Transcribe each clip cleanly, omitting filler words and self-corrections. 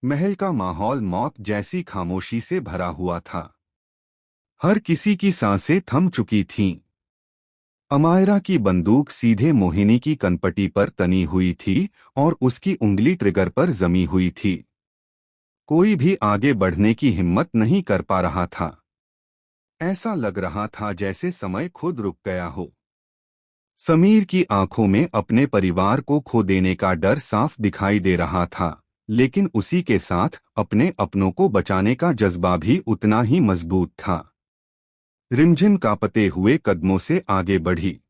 महल का माहौल मौत जैसी खामोशी से भरा हुआ था। हर किसी की सांसें थम चुकी थीं। अमायरा की बंदूक सीधे मोहिनी की कनपटी पर तनी हुई थी और उसकी उंगली ट्रिगर पर जमी हुई थी। कोई भी आगे बढ़ने की हिम्मत नहीं कर पा रहा था। ऐसा लग रहा था जैसे समय खुद रुक गया हो। समीर की आंखों में अपने परिवार को खो देने का डर साफ दिखाई दे रहा था, लेकिन उसी के साथ अपने अपनों को बचाने का जज्बा भी उतना ही मजबूत था। रिमझिम कांपते हुए कदमों से आगे बढ़ी।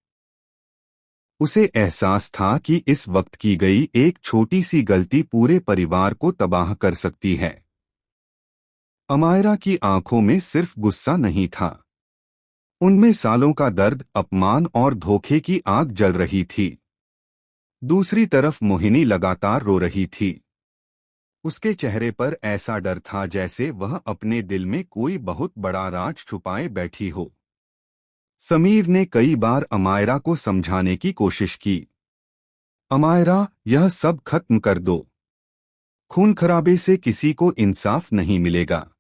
उसे एहसास था कि इस वक्त की गई एक छोटी सी गलती पूरे परिवार को तबाह कर सकती है। अमायरा की आंखों में सिर्फ गुस्सा नहीं था, उनमें सालों का दर्द, अपमान और धोखे की आग जल रही थी। दूसरी तरफ मोहिनी लगातार रो रही थी। उसके चेहरे पर ऐसा डर था जैसे वह अपने दिल में कोई बहुत बड़ा राज छुपाए बैठी हो। समीर ने कई बार अमायरा को समझाने की कोशिश की। अमायरा, यह सब खत्म कर दो। खून खराबे से किसी को इंसाफ नहीं मिलेगा।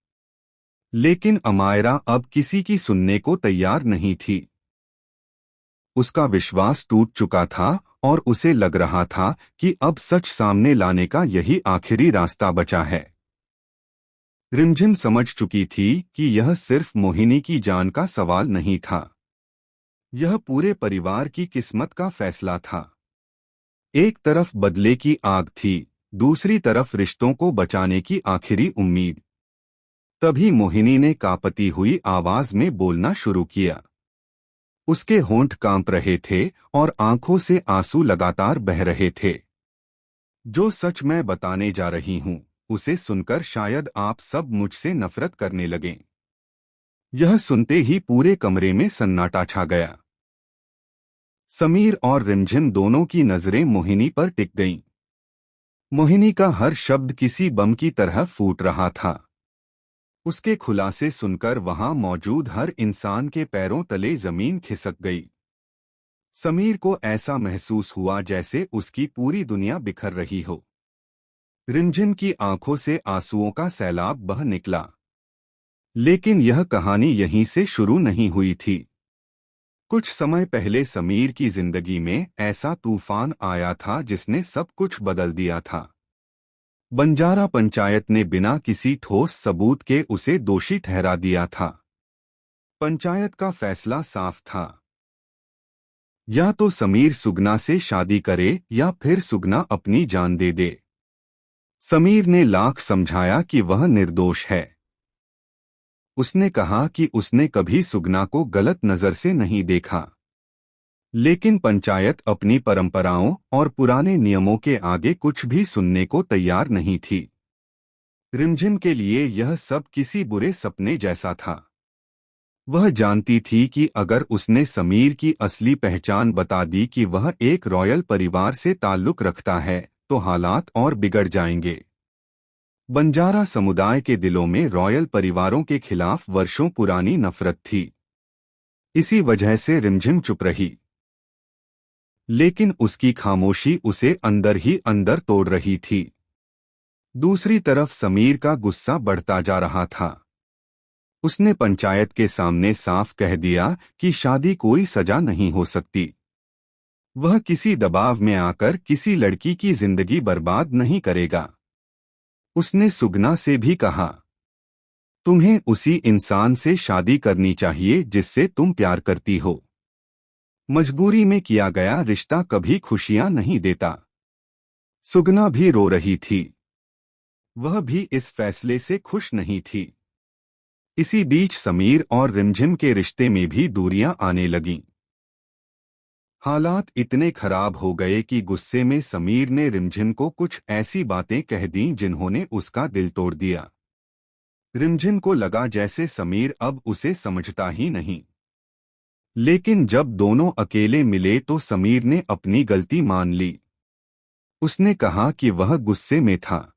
लेकिन अमायरा अब किसी की सुनने को तैयार नहीं थी। उसका विश्वास टूट चुका था और उसे लग रहा था कि अब सच सामने लाने का यही आखिरी रास्ता बचा है। रिमझिम समझ चुकी थी कि यह सिर्फ मोहिनी की जान का सवाल नहीं था, यह पूरे परिवार की किस्मत का फैसला था। एक तरफ बदले की आग थी, दूसरी तरफ रिश्तों को बचाने की आखिरी उम्मीद। तभी मोहिनी ने कांपती हुई आवाज में बोलना शुरू किया। उसके होंठ कांप रहे थे और आंखों से आंसू लगातार बह रहे थे। जो सच मैं बताने जा रही हूं, उसे सुनकर शायद आप सब मुझसे नफरत करने लगें। यह सुनते ही पूरे कमरे में सन्नाटा छा गया। समीर और रिमझिम दोनों की नजरें मोहिनी पर टिक गईं। मोहिनी का हर शब्द किसी बम की तरह फूट रहा था। उसके खुलासे सुनकर वहां मौजूद हर इंसान के पैरों तले जमीन खिसक गई। समीर को ऐसा महसूस हुआ जैसे उसकी पूरी दुनिया बिखर रही हो। रिमझिम की आंखों से आंसुओं का सैलाब बह निकला। लेकिन यह कहानी यहीं से शुरू नहीं हुई थी। कुछ समय पहले समीर की जिंदगी में ऐसा तूफान आया था जिसने सब कुछ बदल दिया था। बंजारा पंचायत ने बिना किसी ठोस सबूत के उसे दोषी ठहरा दिया था। पंचायत का फैसला साफ था, या तो समीर सुगना से शादी करे या फिर सुगना अपनी जान दे दे। समीर ने लाख समझाया कि वह निर्दोष है। उसने कहा कि उसने कभी सुगना को गलत नजर से नहीं देखा। लेकिन पंचायत अपनी परंपराओं और पुराने नियमों के आगे कुछ भी सुनने को तैयार नहीं थी। रिमझिम के लिए यह सब किसी बुरे सपने जैसा था। वह जानती थी कि अगर उसने समीर की असली पहचान बता दी कि वह एक रॉयल परिवार से ताल्लुक रखता है, तो हालात और बिगड़ जाएंगे। बंजारा समुदाय के दिलों में रॉयल परिवारों के खिलाफ वर्षों पुरानी नफरत थी। इसी वजह से रिमझिम चुप रही। लेकिन उसकी खामोशी उसे अंदर ही अंदर तोड़ रही थी। दूसरी तरफ समीर का गुस्सा बढ़ता जा रहा था। उसने पंचायत के सामने साफ कह दिया कि शादी कोई सजा नहीं हो सकती। वह किसी दबाव में आकर किसी लड़की की जिंदगी बर्बाद नहीं करेगा। उसने सुगना से भी कहा, तुम्हें उसी इंसान से शादी करनी चाहिए जिससे तुम प्यार करती हो। मजबूरी में किया गया रिश्ता कभी खुशियां नहीं देता। सुगना भी रो रही थी। वह भी इस फैसले से खुश नहीं थी। इसी बीच समीर और रिमझिम के रिश्ते में भी दूरियां आने लगीं। हालात इतने खराब हो गए कि गुस्से में समीर ने रिमझिम को कुछ ऐसी बातें कह दीं जिन्होंने उसका दिल तोड़ दिया। रिमझिम को लगा जैसे समीर अब उसे समझता ही नहीं। लेकिन जब दोनों अकेले मिले तो समीर ने अपनी गलती मान ली। उसने कहा कि वह गुस्से में था।